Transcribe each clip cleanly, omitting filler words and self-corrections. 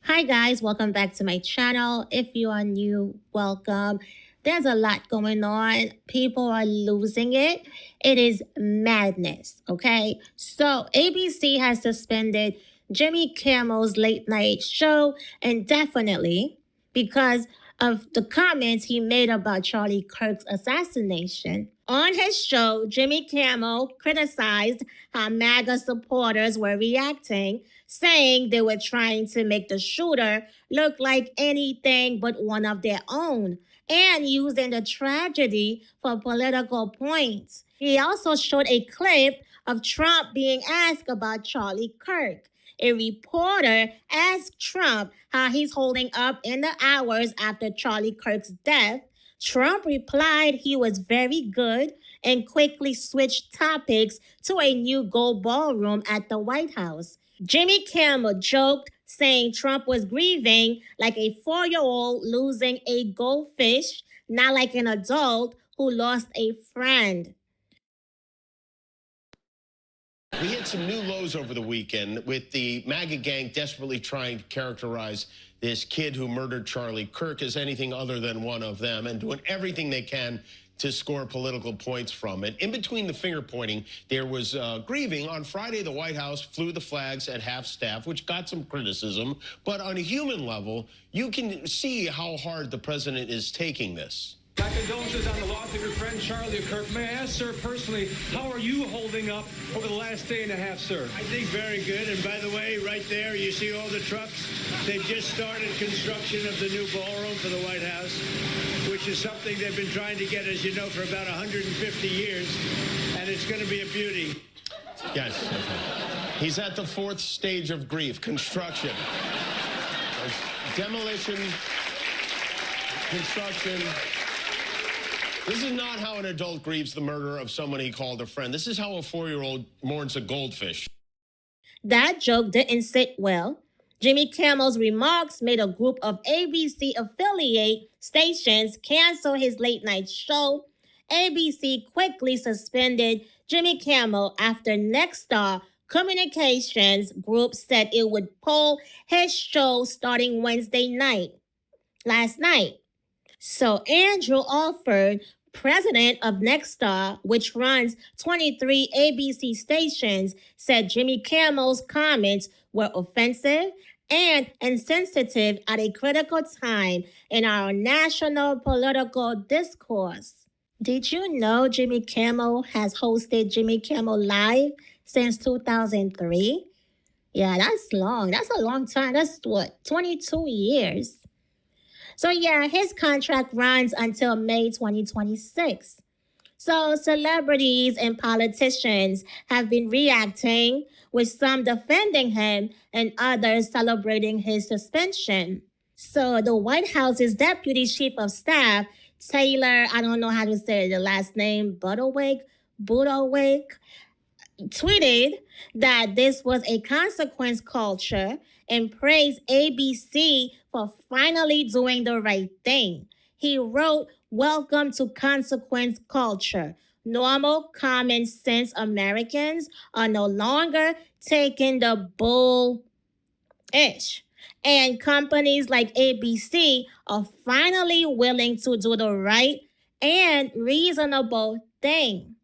Hi guys, welcome back to my channel. If you are new, welcome. There's a lot going on. People are losing it. It is madness, okay? So ABC has suspended Jimmy Kimmel's late night show indefinitely because of the comments he made about Charlie Kirk's assassination. On his show, Jimmy Kimmel criticized how MAGA supporters were reacting, saying they were trying to make the shooter look like anything but one of their own and using the tragedy for political points. He also showed a clip of Trump being asked about Charlie Kirk. A reporter asked Trump how he's holding up in the hours after Charlie Kirk's death. Trump replied he was very good and quickly switched topics to a new gold ballroom at the White House. Jimmy Kimmel joked, saying Trump was grieving like a 4-year-old losing a goldfish, not like an adult who lost a friend. We hit some new lows over the weekend with the MAGA gang desperately trying to characterize this kid who murdered Charlie Kirk as anything other than one of them and doing everything they can to score political points from it. In between the finger pointing, there was grieving. On Friday, the White House flew the flags at half staff, which got some criticism. But on a human level, you can see how hard the president is taking this. My condolences on the loss of your friend Charlie Kirk. May I ask, sir, personally, how are you holding up over the last day and a half, sir? I think very good. And by the way, right there, you see all the trucks. They've just started construction of the new ballroom for the White House, which is something they've been trying to get, as you know, for about 150 years. And it's going to be a beauty. Yes. He's at the fourth stage of grief, construction. Demolition, construction. This is not how an adult grieves the murder of someone he called a friend. This is how a 4-year-old mourns a goldfish. That joke didn't sit well. Jimmy Kimmel's remarks made a group of ABC affiliate stations cancel his late night show. ABC quickly suspended Jimmy Kimmel after Nexstar Communications Group said it would pull his show starting Wednesday night, last night. So Andrew Alford, president of Nexstar, which runs 23 ABC stations, said Jimmy Kimmel's comments were offensive and insensitive at a critical time in our national political discourse. Did you know Jimmy Kimmel has hosted Jimmy Kimmel Live since 2003? Yeah, that's long. That's a long time. That's what, 22 years. So yeah, his contract runs until May 2026. So celebrities and politicians have been reacting, with some defending him and others celebrating his suspension. So the White House's Deputy Chief of Staff, Taylor, I don't know how to say the last name, Butterwick, tweeted that this was a consequence culture and praised ABC for finally doing the right thing. He wrote, "Welcome to consequence culture. Normal, common sense Americans are no longer taking the bull ish. And companies like ABC are finally willing to do the right and reasonable thing."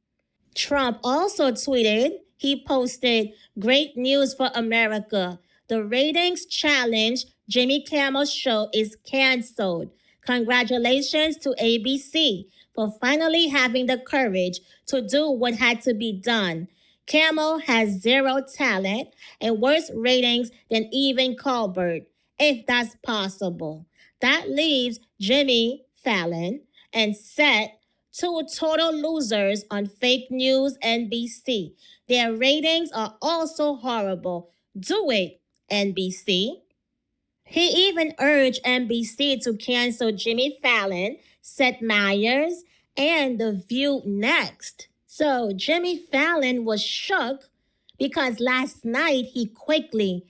Trump also tweeted, he posted, "Great news for America. The ratings challenge Jimmy Kimmel's show is canceled. Congratulations to ABC for finally having the courage to do what had to be done. Kimmel has zero talent and worse ratings than even Colbert, if that's possible. That leaves Jimmy Fallon and Seth, two total losers on fake news NBC. Their ratings are also horrible. Do it, NBC." He even urged NBC to cancel Jimmy Fallon, Seth Meyers, and The View next. So Jimmy Fallon was shook because last night he quickly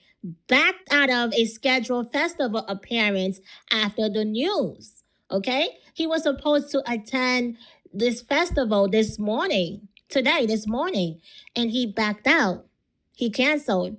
backed out of a scheduled festival appearance after the news. Okay? He was supposed to attend this festival this morning, and he backed out. He canceled.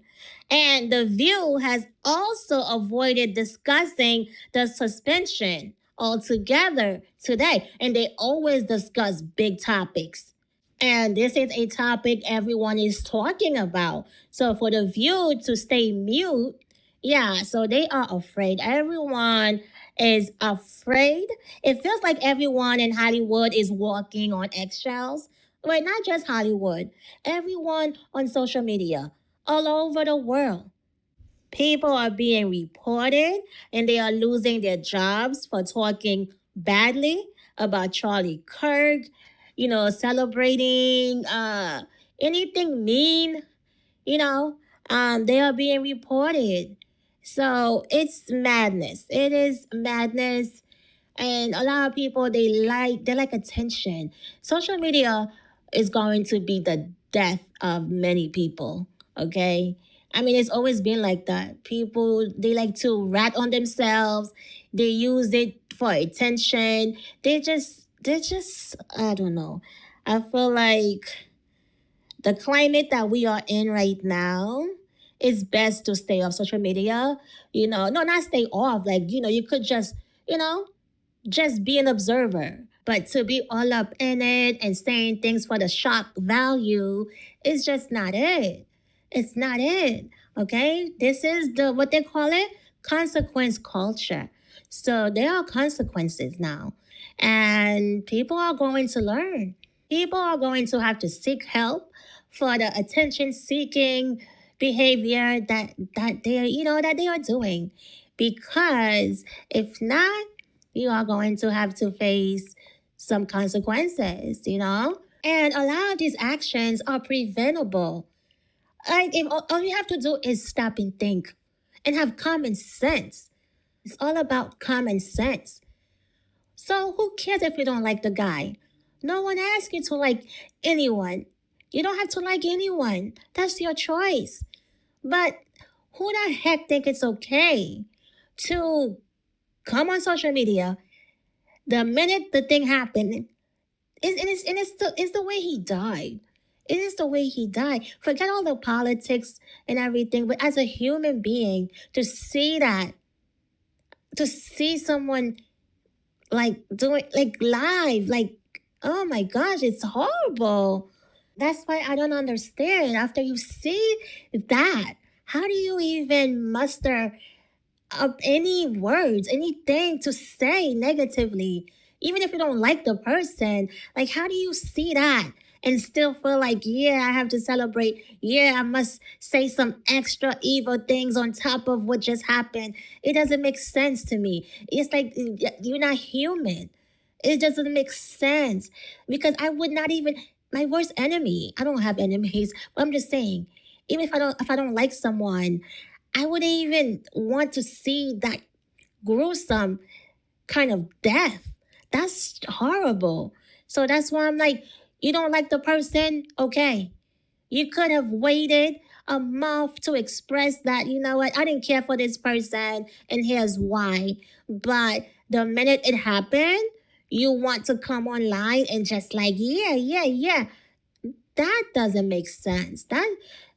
And The View has also avoided discussing the suspension altogether today. And they always discuss big topics. And this is a topic everyone is talking about. So for The View to stay mute, yeah, so they are afraid. Everyone is afraid. It feels like everyone in Hollywood is walking on eggshells. Well, not just Hollywood, everyone on social media, all over the world. People are being reported and they are losing their jobs for talking badly about Charlie Kirk, celebrating anything mean, you know, they are being reported. So it's madness. It is madness. And a lot of people they like attention. Social media is going to be the death of many people. Okay. I mean, it's always been like that. People they like to rat on themselves. They use it for attention. They just I don't know. I feel like the climate that we are in right now, it's best to stay off social media. No, not stay off. Like, you could you know, just be an observer. But to be all up in it and saying things for the shock value is just not it. It's not it. Okay? This is the what they call it consequence culture. So there are consequences now. And people are going to learn. People are going to have to seek help for the attention seeking behavior that they are doing. Because if not, you are going to have to face some consequences. And a lot of these actions are preventable. Like, if all you have to do is stop and think and have common sense. It's all about common sense. So who cares if you don't like the guy? No one asks you to like anyone. You don't have to like anyone. That's your choice. But who the heck think it's okay to come on social media the minute the thing happened? It's the way he died. It is the way he died. Forget all the politics and everything, but as a human being, to see that, to see someone like doing like live, like, oh my gosh, it's horrible. That's why I don't understand. After you see that, how do you even muster up any words, anything to say negatively, even if you don't like the person? Like, how do you see that and still feel like, yeah, I have to celebrate? Yeah, I must say some extra evil things on top of what just happened. It doesn't make sense to me. It's like you're not human. It doesn't make sense because I would not even my worst enemy. I don't have enemies, but I'm just saying, even if I don't like someone, I wouldn't even want to see that gruesome kind of death. That's horrible. So that's why I'm like, you don't like the person? Okay. You could have waited a month to express that, you know what, I didn't care for this person, and here's why. But the minute it happened, you want to come online and just like, yeah, yeah, yeah. That doesn't make sense.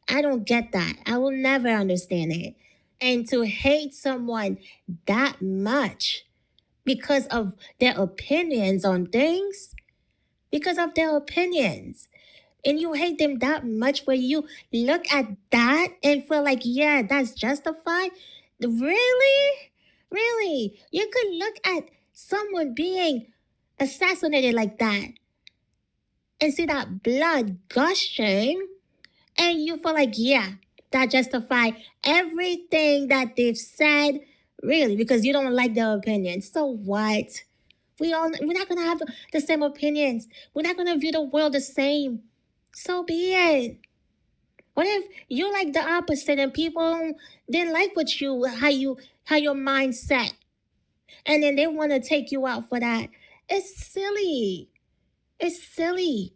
I don't get that. I will never understand it. And to hate someone that much because of their opinions on things, because of their opinions. And you hate them that much where you look at that and feel like, yeah, that's justified. Really? Really? You could look at someone being assassinated like that and see that blood gushing, and you feel like, yeah, that justify everything that they've said, really, because you don't like their opinion. So what? We're not gonna have the same opinions. We're not gonna view the world the same. So be it. What if you like the opposite and people didn't like what how your mindset, and then they want to take you out for that? It's silly. It's silly.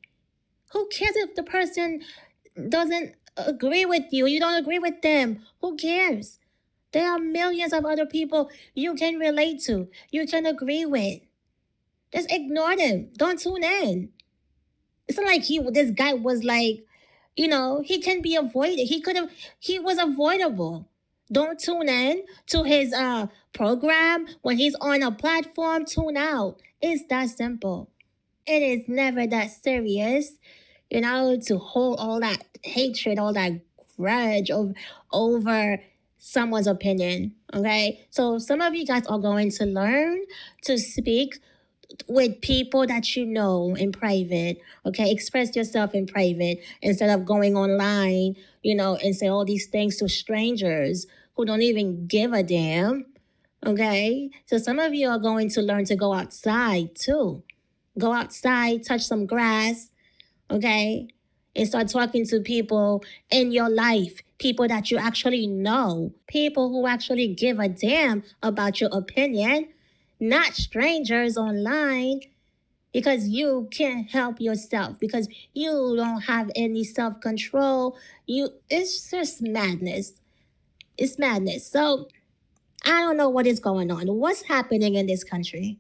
Who cares if the person doesn't agree with you? You don't agree with them. Who cares? There are millions of other people you can relate to, you can agree with. Just ignore them. Don't tune in. It's not like this guy was like He can be avoided. He was avoidable. Don't tune in to his program when he's on a platform. Tune out. It's that simple. It is never that serious, to hold all that hatred, all that grudge over someone's opinion. Okay, so some of you guys are going to learn to speak with people that you know in private. Okay, express yourself in private instead of going online, and say all these things to strangers who don't even give a damn. Okay, so some of you are going to learn to go outside too. Go outside, touch some grass, okay? And start talking to people in your life, people that you actually know, people who actually give a damn about your opinion, not strangers online, because you can't help yourself, because you don't have any self-control. It's just madness. It's madness. So I don't know what is going on. What's happening in this country?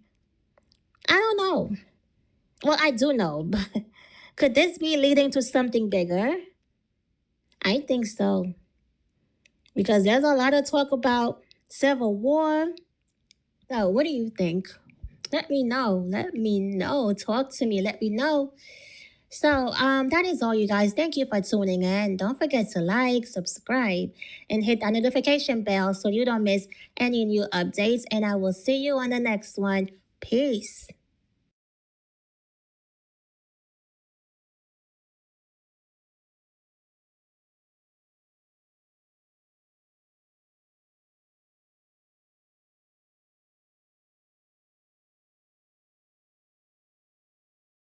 I don't know. Well, I do know, but could this be leading to something bigger? I think so. Because there's a lot of talk about civil war. So, what do you think? Let me know. Let me know. Talk to me. Let me know. So, that is all, you guys. Thank you for tuning in. Don't forget to like, subscribe, and hit that notification bell so you don't miss any new updates. And I will see you on the next one. Peace.